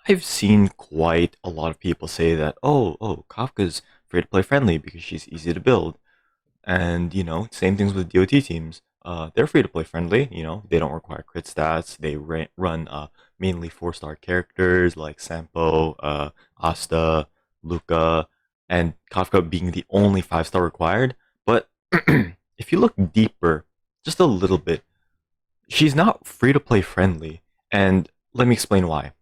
I've seen quite a lot of people say that, oh, Kafka's free to play friendly because she's easy to build. And, same things with DOT teams. They're free to play friendly, they don't require crit stats. They run mainly 4-star characters like Sampo, Asta, Luca, and Kafka being the only 5-star required. But if you look deeper, just a little bit, she's not free to play friendly. And let me explain why.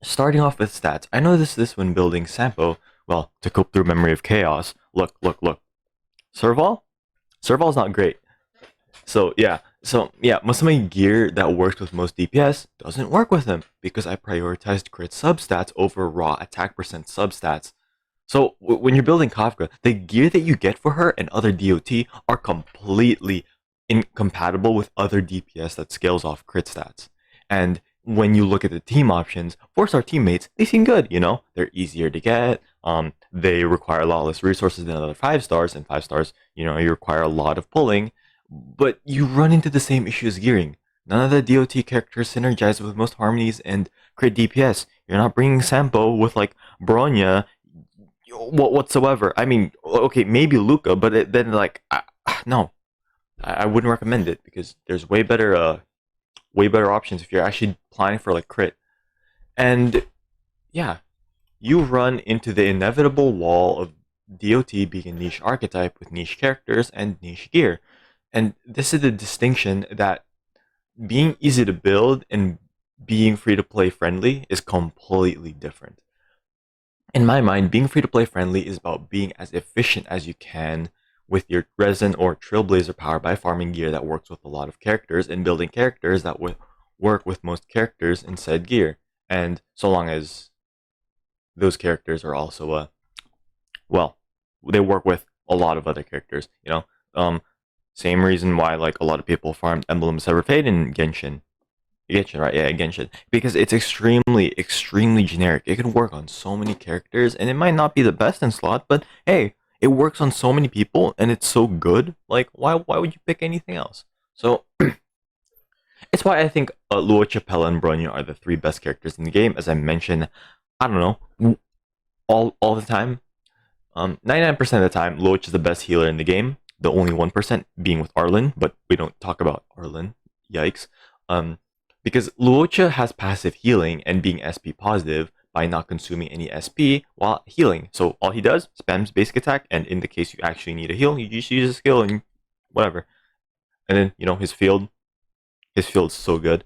Starting off with stats, I noticed this when building Sampo. Well, to cope through Memory of Chaos. Look. Serval? Serval's not great. So yeah, most of my gear that works with most DPS doesn't work with him because I prioritized crit substats over raw attack percent substats. So when you're building Kafka, the gear that you get for her and other DOT are completely incompatible with other DPS that scales off crit stats. And when you look at the team options, 4-star teammates, they seem good, They're easier to get. They require a lot less resources than other 5-stars, and 5-stars, you require a lot of pulling. But you run into the same issue as gearing. None of the DOT characters synergize with most harmonies and crit DPS. You're not bringing Sampo with like Bronya whatsoever. I mean, okay, maybe Luca, but then like no, I wouldn't recommend it because there's way better options if you're actually planning for like crit. And yeah, you run into the inevitable wall of DOT being a niche archetype with niche characters and niche gear. And this is the distinction that being easy to build and being free to play friendly is completely different. In my mind, being free to play friendly is about being as efficient as you can with your resin or trailblazer power by farming gear that works with a lot of characters and building characters that would work with most characters in said gear. And so long as those characters are also well, they work with a lot of other characters, same reason why like a lot of people farmed Emblem of Severed Fate in Genshin. Genshin, right? Yeah, Genshin. Because it's extremely generic. It can work on so many characters, and it might not be the best in slot, but hey, it works on so many people, and it's so good. Like, why would you pick anything else? So it's why I think Luo, Chapella, and Bronya are the three best characters in the game. As I mentioned, I don't know, all the time. 99% of the time, Luo is the best healer in the game. The only 1% being with Arlen, but we don't talk about Arlen. Yikes. Um, because Luocha has passive healing and being SP positive by not consuming any SP while healing. So all he does, spams basic attack, and in the case you actually need a heal, you just use a skill and whatever. And then, his field's so good.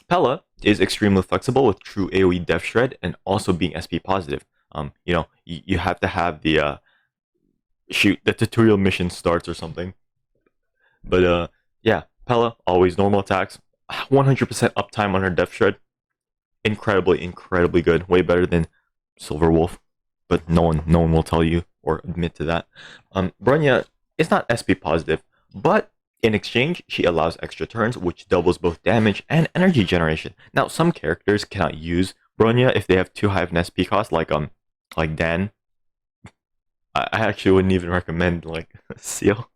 Pella is extremely flexible with true AoE Death Shred and also being SP positive. You have to have the shoot, the tutorial mission starts or something. But yeah, Pella always normal attacks, 100% uptime on her Death Shred, incredibly good, way better than Silver Wolf. But no one will tell you or admit to that. Bronya is not SP positive, but in exchange, she allows extra turns, which doubles both damage and energy generation. Now, some characters cannot use Bronya if they have too high of an SP cost, like Dan. I actually wouldn't even recommend like Seal.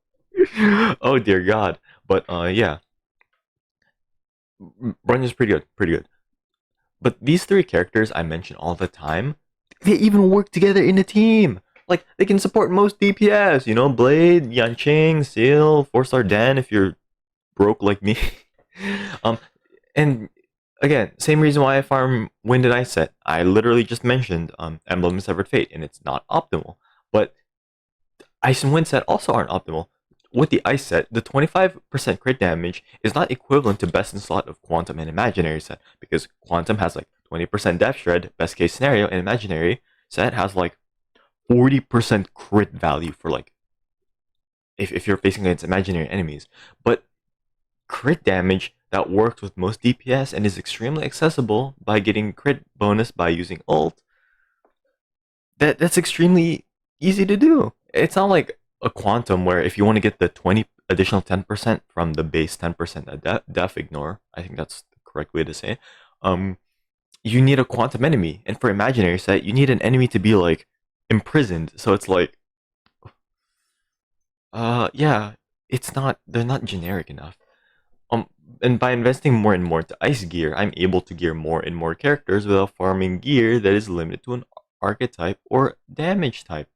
Oh dear God! But yeah, Bronya's pretty good. But these three characters I mention all the time, they even work together in a team. Like they can support most DPS. Blade, Yanqing, Seal, 4-star Dan if you're broke like me. um, and again, same reason why I farm Wind and Ice set. I literally just mentioned Emblem of Severed Fate, and it's not optimal. But Ice and Wind set also aren't optimal. With the Ice set, the 25% crit damage is not equivalent to best in slot of Quantum and Imaginary set, because Quantum has like 20% Death Shred, best case scenario, and Imaginary set has like 40% crit value for like if you're facing against imaginary enemies. But crit damage that works with most DPS and is extremely accessible by getting crit bonus by using ult, that's extremely easy to do. It's not like a quantum where if you want to get the 20 additional 10% from the base 10% def ignore, I think that's the correct way to say it. You need a quantum enemy, and for imaginary set, you need an enemy to be like imprisoned. So it's like, yeah, they're not generic enough. Um, and by investing more and more into ice gear, I'm able to gear more and more characters without farming gear that is limited to an archetype or damage type.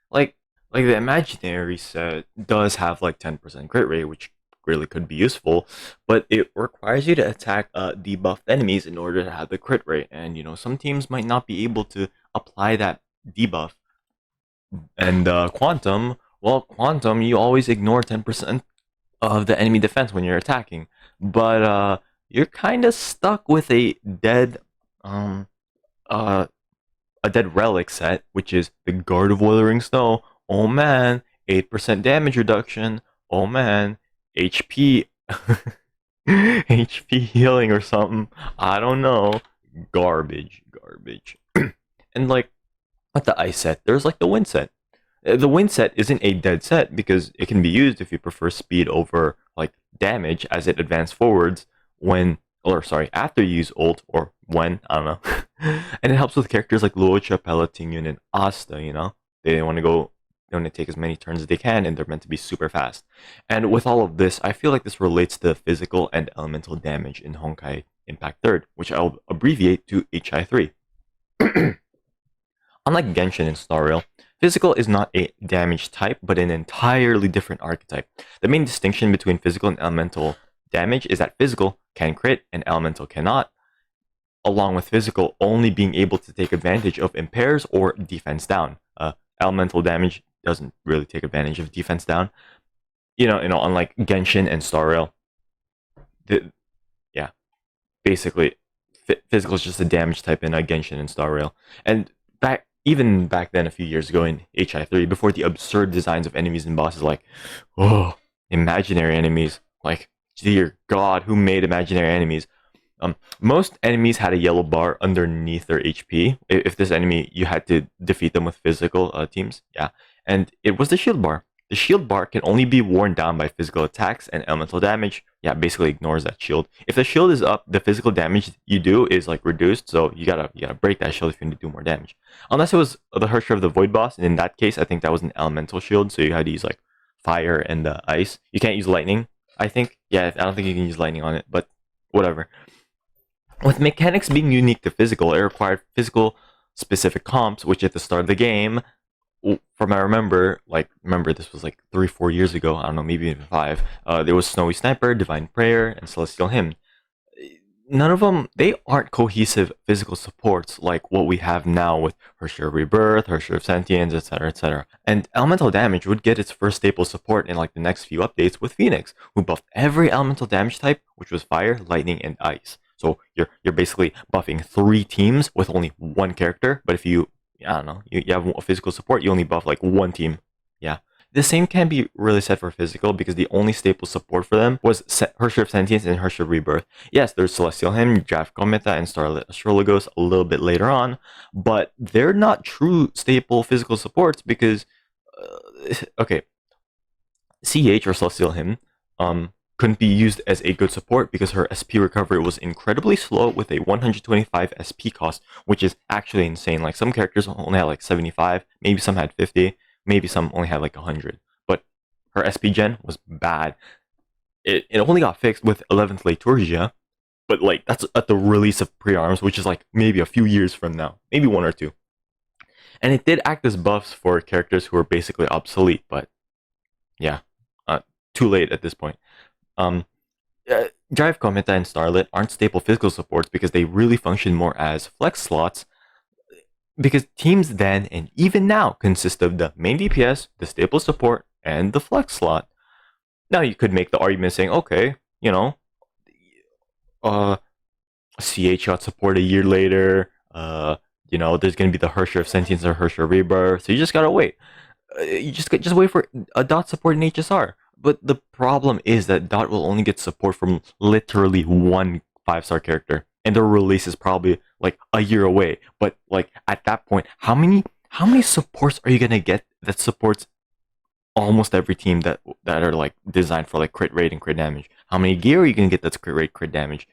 Like like the imaginary set does have like 10% crit rate, which really could be useful, but it requires you to attack debuffed enemies in order to have the crit rate. And some teams might not be able to apply that debuff. And quantum, well, quantum, you always ignore 10% of the enemy defense when you're attacking, but you're kind of stuck with um uh a dead relic set, which is the Guard of Wuthering Snow. Oh man, 8% damage reduction. Oh man, HP HP healing or something. I don't know. Garbage. And like with the ice set, there's like the wind set. The wind set isn't a dead set because it can be used if you prefer speed over like damage as it advances forwards after you use ult or when, I don't know. And it helps with characters like Luocha, Palatinian, and Asta, They want to take as many turns as they can and they're meant to be super fast. And with all of this, I feel like this relates to physical and elemental damage in Honkai Impact 3rd, which I'll abbreviate to HI3. Unlike Genshin and Star Rail, physical is not a damage type, but an entirely different archetype. The main distinction between physical and elemental damage is that physical can crit and elemental cannot, along with physical only being able to take advantage of impairs or defense down. Elemental damage doesn't really take advantage of defense down. Unlike Genshin and Star Rail, basically, physical is just a damage type in Genshin and Star Rail. And even back then, a few years ago in HI3, before the absurd designs of enemies and bosses, like, imaginary enemies, like, dear God, who made imaginary enemies? Most enemies had a yellow bar underneath their HP. If this enemy, you had to defeat them with physical teams, yeah. And it was the shield bar. The shield bar can only be worn down by physical attacks, and elemental damage, basically ignores that shield. If the shield is up, the physical damage you do is like reduced, so you gotta break that shield if you need to do more damage. Unless it was the Hersher of the Void boss, and in that case, I think that was an elemental shield, so you had to use like fire and ice. You can't use lightning, I think. Yeah, I don't think you can use lightning on it, but whatever. With mechanics being unique to physical, it required physical specific comps, which at the start of the game, from I remember this was like 3-4 years ago, I don't know, maybe even 5, there was Snowy Sniper, Divine Prayer, and Celestial Hymn. None of them, they aren't cohesive physical supports like what we have now with Hersher of Rebirth, Hersher of Sentience, etc., etc. And elemental damage would get its first staple support in like the next few updates with Phoenix, who buffed every elemental damage type, which was fire, lightning, and ice. So you're basically buffing 3 teams with only 1 character, but if you have a physical support, you only buff like 1 team. Yeah. The same can be really said for physical because the only staple support for them was Hersher of Sentience and Hersher of Rebirth. Yes, there's Celestial Hymn, Draft Cometa, and Starlit Astrologos a little bit later on, but they're not true staple physical supports because, CH or Celestial Hymn, couldn't be used as a good support because her SP recovery was incredibly slow with a 125 SP cost, which is actually insane. Like some characters only had like 75, maybe some had 50, maybe some only had like 100. But her SP gen was bad. It only got fixed with 11th Liturgia, but like that's at the release of pre-arms, which is like maybe a few years from now, maybe 1 or 2. And it did act as buffs for characters who were basically obsolete, but yeah, too late at this point. Drive Cometa and Starlit aren't staple physical supports because they really function more as flex slots, because teams then and even now consist of the main DPS, the staple support, and the flex slot. Now you could make the argument saying, okay, CH got support a year later, there's going to be the Hersher of Sentience or Hersher of Rebirth, so you just gotta wait. You just wait for a dot support in HSR. But the problem is that Dot will only get support from literally 1 5-star character, and their release is probably like a year away. But like at that point, how many supports are you gonna get that supports almost every team that are like designed for like crit rate and crit damage? How many gear are you gonna get that's crit rate, crit damage?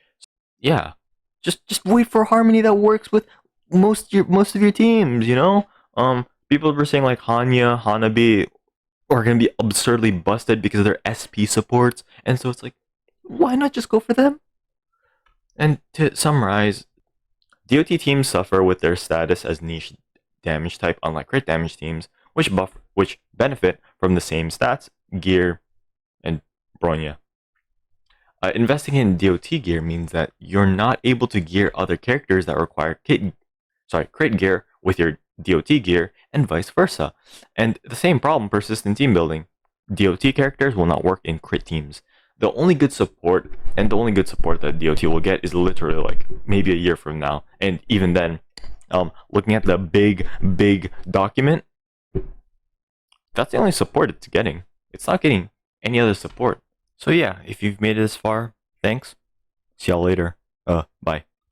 Yeah, just wait for harmony that works with most of your teams. People were saying like Hanya, Hanabi are going to be absurdly busted because of their SP supports, and so it's like, why not just go for them? And to summarize, DOT teams suffer with their status as niche damage type, unlike crit damage teams, which benefit from the same stats, gear, and Bronya. Investing in DOT gear means that you're not able to gear other characters that require crit gear with your DOT gear, and vice versa. And the same problem persists in team building. DOT characters will not work in crit teams. The only good support that DOT will get is literally like maybe a year from now, and even then, looking at the big document, that's the only support it's getting. It's not getting any other support. So yeah, if you've made it this far, thanks. See y'all later. Bye.